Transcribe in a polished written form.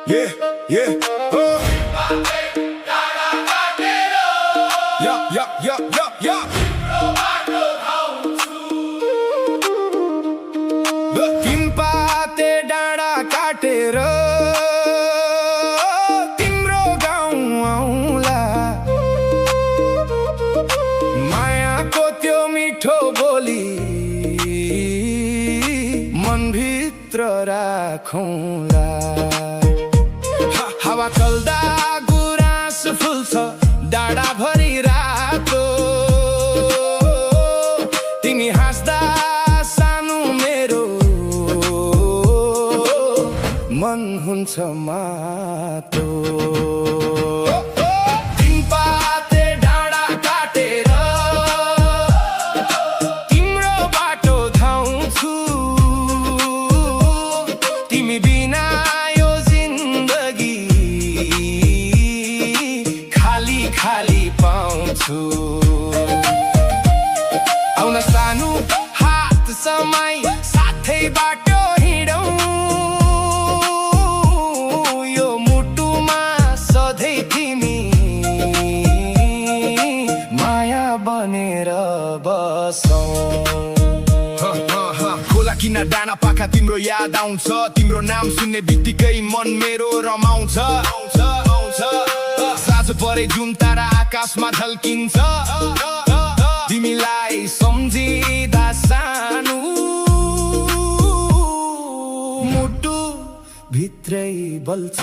Yeah, yeah, yeah, yeah, yeah, yeah, yeah. तिम्पाते डाँडा काटेर तिम्रो गाउँ आउँला मायाको त्यो मिठो बोली मनभित्र राखौँला हावा चल्दा गुराँस फुल्छ डाँडाभरि रातो तिमी हाँस्दा सानो मेरो मन हुन्छ मातो तिम्पाते डाँडा काटेर तिम्रो बाटो धाउँछु तिमी बिना यो जिन्दगी खाली खाली पाउँछु आउन सानो हात समाई साथै बाटो हिँडौँ यो मुटुमा सधैँ तिमी माया बनेर बसौँ खोला किनार डाँडा पाखा तिम्रो याद आउँछ तिम्रो नाम सुन्ने बित्तिकै मन मेरो रमाउँछ साँझ परे जुन तारा आकाशमा झल्किन्छ तिमीलाई सम्झिँदा सानो मुटु भित्रै बल्छ